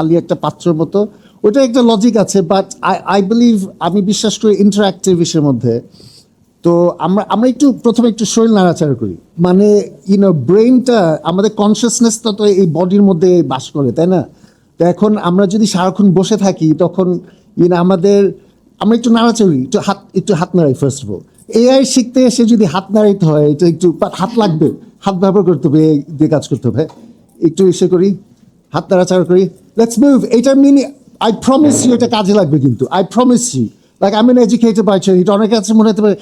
খালি একটা পাত্রের মতো, ওটা একটা লজিক আছে, বাট আই বিলিভ, আমি বিশ্বাস করি ইন্টারাক্টিভ বিষয়ের মধ্যে। তো আমরা আমরা একটু প্রথমে একটু শরীর নাড়াচাড়া করি, মানে ব্রেনটা, আমাদের কনসিয়াসনেসটা তো এই বডির মধ্যে বাস করে, তাই না? তো এখন আমরা যদি সারাক্ষণ বসে থাকি, তখন আমাদের, আমরা একটু নাড়াচাড়ি, একটু হাত নাড়াই ফার্স্ট অফ অল। এআই শিখতে এসে যদি হাত নাড়াইতে হয়, এটা একটু হাত লাগবে, হাত ব্যবহার করতে হবে, দিয়ে কাজ করতে হবে। একটু এসে করি, হাত নাড়াচাড়া করি, লেটস মুভ। এটার মিনিং, আই প্রমিস ইউ, এটা কাজে লাগবে কিন্তু, আই প্রমিস ইউ। লাইক আমি এডুকেটেড বাই ট্রেড, এটা অনেকের কাছে মনে হতে পারে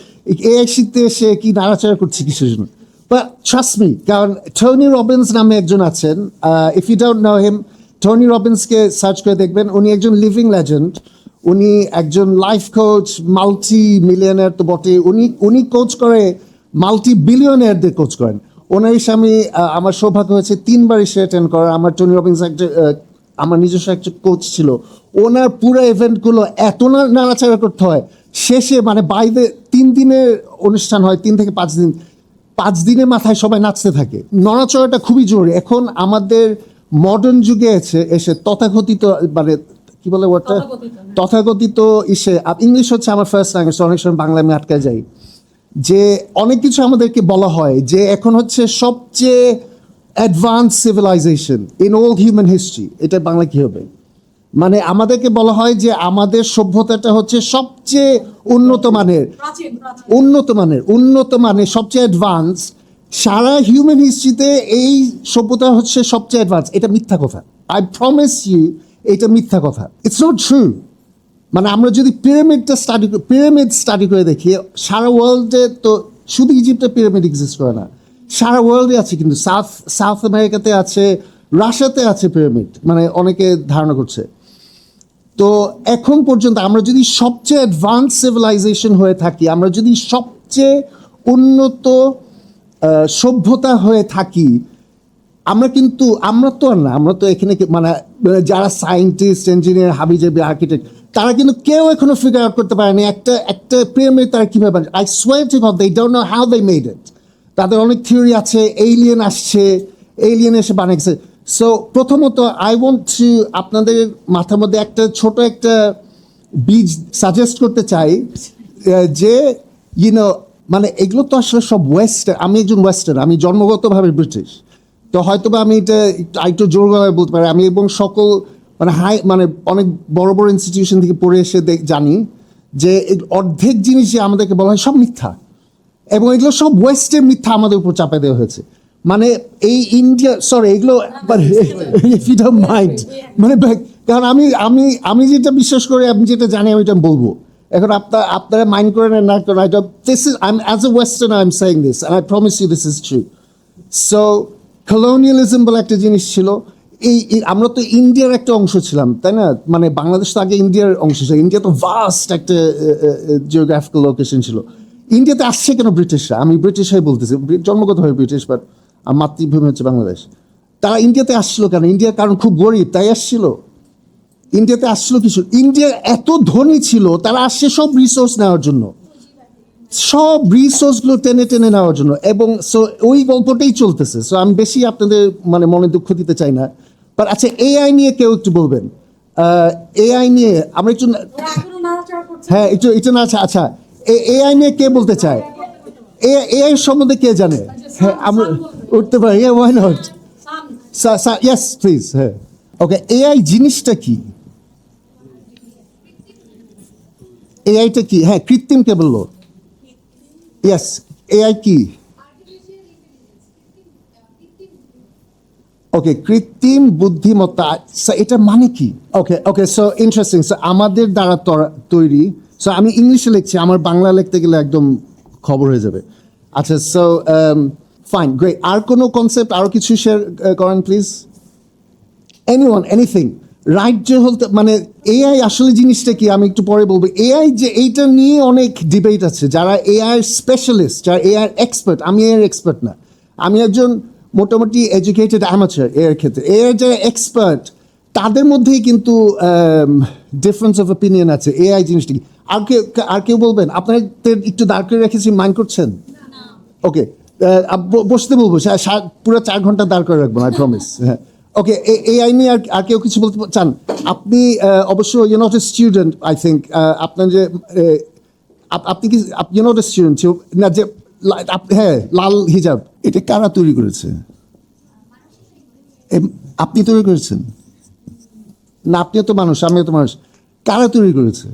এআই শিখতে এসে কি নাড়াচাড়া করছি কিসের জন্য। বাট ট্রাস্ট মি, কারণ টনি রবিন্স নামে একজন আছেন, if you don't know him, Tony রবিন্সকে সার্চ করে দেখবেন, উনি একজন লিভিং লেজেন্ড। উনি একজন লাইফ কোচ, মাল্টি মিলিয়নার তো বটে, উনি কোচ করে মাল্টি বিলিয়নারদের কোচ করেন। ওনার এসে আমার সৌভাগ্য হয়েছে 3বার এসে অ্যাটেন্ড করার। আমার টনি রবিন্স একটা, আমার নিজস্ব একটা কোচ ছিল। ওনার পুরো ইভেন্টগুলো এত নাড়াচাড়া করতে হয়, শেষে মানে বাইরে 3 দিনের অনুষ্ঠান হয়, 3 থেকে 5 দিন, 5 দিনের মাথায় সবাই নাচতে থাকে। নড়াচড়াটা খুবই জরুরি। এখন আমাদের মডার্ন যুগে এসে তথাকথিত, মানে কি বলে ওটা, তথাকথিত ইংলিশ হচ্ছে আমার ফার্স্ট ল্যাঙ্গুয়েজ, অনেক সময় বাংলা আমি আটকে যাই, যে অনেক কিছু আমাদেরকে বলা হয় যে এখন হচ্ছে সবচেয়ে advance civilization in all human history. এটা বাংলা কি হবে? মানে আমাদেরকে বলা হয় যে আমাদের সভ্যতাটা হচ্ছে সবচেয়ে উন্নত মানের সবচেয়ে অ্যাডভান্স। সারা হিউম্যান হিস্ট্রিতে এই সভ্যতা হচ্ছে সবচেয়ে অ্যাডভান্স। এটা মিথ্যা কথা, আই প্রমিস ইউ, এটা মিথ্যা কথা। It's not true. মানে আমরা যদি পিরামিড স্টাডি করে দেখি, সারা ওয়ার্ল্ডে তো শুধু ইজিপ্টে পিরামিড এক্সিস্ট করে না, সারা ওয়ার্ল্ডে আছে, কিন্তু সাউথ আমেরিকাতে আছে, রাশিয়াতে আছে পিরামিড, মানে অনেকে ধারণা করছে। তো এখন পর্যন্ত আমরা যদি সবচেয়ে অ্যাডভান্স সিভিলাইজেশন হয়ে থাকি, আমরা যদি সবচেয়ে উন্নত সভ্যতা হয়ে থাকি, আমরা তো আর না, আমরা তো এখানে মানে যারা সায়েন্টিস্ট, ইঞ্জিনিয়ার, হাবিজাবি, আর্কিটেক্ট, তারা কিন্তু কেউ এখনো ফিগার আউট করতে পারেনি একটা পিরামিড তারা কিভাবে বানায়। I swear to God, they don't know how they made it. তাদের অনেক থিওরি আছে, এলিয়েন আসছে, এলিয়েন এসে বানিয়েছে। সো প্রথমত আই ওয়ান্ট টু আপনাদের মাথার মধ্যে ছোট একটা বীজ সাজেস্ট করতে চাই, যে মানে এগুলো তো আসলে সব ওয়েস্টার্ন। আমি একজন ওয়েস্টার্ন, আমি জন্মগতভাবে ব্রিটিশ। তো হয়তো বা আমি এটা একটু জোর গলায় বলতে পারি, আমি এবং সকল মানে অনেক বড় বড় ইনস্টিটিউশন থেকে পড়ে এসে জানি যে অর্ধেক জিনিস যে আমাদেরকে বলা হয় সব মিথ্যা, এবং এগুলো সব ওয়েস্টের মিথ্যা আমাদের উপর চাপে দেওয়া হয়েছে। মানে এই ইন্ডিয়া, সরি, এগুলো ইফ ইউ ডোন্ট মাইন্ড, মানে কারণ আমি যেটা বিশ্বাস করি, আমি যেটা জানি, আমি এটা বলবো। এখন আপনারা মাইন্ড করেন না করেন, this is, I am as a western, I am saying this, and I promise you this is true. So colonialism বলে একটা জিনিস ছিল। আমরা তো ইন্ডিয়ার একটা অংশ ছিলাম, তাই না? মানে বাংলাদেশ তো আগে ইন্ডিয়ার অংশ ছিল। ইন্ডিয়া তো ভাস্ট একটা জিওগ্রাফিক্যাল লোকেশন ছিল। ইন্ডিয়াতে আসছে কেন ব্রিটিশরা? আমি ব্রিটিশ হয়ে বলতেছি, জন্মগতভাবে ব্রিটিশ, বাট আমার মাতৃভূমি হচ্ছে বাংলাদেশ। তারা ইন্ডিয়াতে আসছিল কেন? ইন্ডিয়ার কারণ খুব গরিব, তাই আসছিল। ইন্ডিয়াতে আসছিল কিছু, ইন্ডিয়া এত ধনী ছিল, তারা আসছে সব রিসোর্স নেওয়ার জন্য, সব রিসোর্সগুলো টেনে টেনে নেওয়ার জন্য। এবং সো ওই গল্পটাই চলতেছে। সো আমি বেশি আপনাদের মানে মনে দুঃখ দিতে চাই না। বাট আচ্ছা, এআই নিয়ে কেউ একটু বলবেন? এআই নিয়ে আমরা একটু, হ্যাঁ একটু না, আচ্ছা এআই নিয়ে কে বলতে চায়? এআই সম্বন্ধে কে জানে? হ্যাঁ, আমরা উঠতে পারি, ওয়াই নট? Yes please. হ্যাঁ, ওকে, এআই জিনিসটা কি? এআইটা কি? হ্যাঁ, কৃত্রিম কে বললো? ইয়েস, এআই কি? ওকে, কৃত্রিম বুদ্ধিমত্তা, এটা মানে কি? ওকে, সো ইন্টারেস্টিং। সো আমাদের দ্বারা তৈরি, সো আমি ইংলিশে লিখছি, আমার বাংলা লিখতে গেলে একদম খবর হয়ে যাবে। আচ্ছা, সো ফাইন, গ্রেট। আর কোনো কনসেপ্ট, আরো কিছু শেয়ার করেন প্লিজ, এনিওয়ান, এনিথিং। রাইট যে হলতে, মানে এআই আসলে জিনিসটা কি আমি একটু পরে বলবো। এআই যে, এইটা নিয়ে অনেক ডিবেট আছে। যারা এআই স্পেশালিস্ট, যারা এআই এক্সপার্ট, আমি এআই এক্সপার্ট না, আমি একজন মোটামুটি এডুকেটেড অ্যামাচার এর ক্ষেত্রে। এআই যারা এক্সপার্ট, তাদের মধ্যেই কিন্তু ডিফারেন্স অফ অপিনিয়ন আছে এআই জিনিসটা কি। আর কেউ বলবেন? আপনাদের একটু দাঁড় করে রেখেছি, মাইন্ড করছেন? ওকে, বসতে বলবো, পুরো 4 ঘন্টা দাঁড় করে রাখবো, আই প্রমিস। হ্যাঁ, ওকে, এই আইনে আর কেউ কিছু বলতে চান? আপনি অবশ্য you not a student, I think. আপনার যে আপনি কি ইউ নট এ স্টুডেন্ট না, যে হ্যাঁ, লাল হিজাব, এটা কারা তৈরি করেছে? আপনি তৈরি করেছেন? না, আপনিও তো মানুষ, আমিও তো মানুষ। কারা তৈরি করেছে?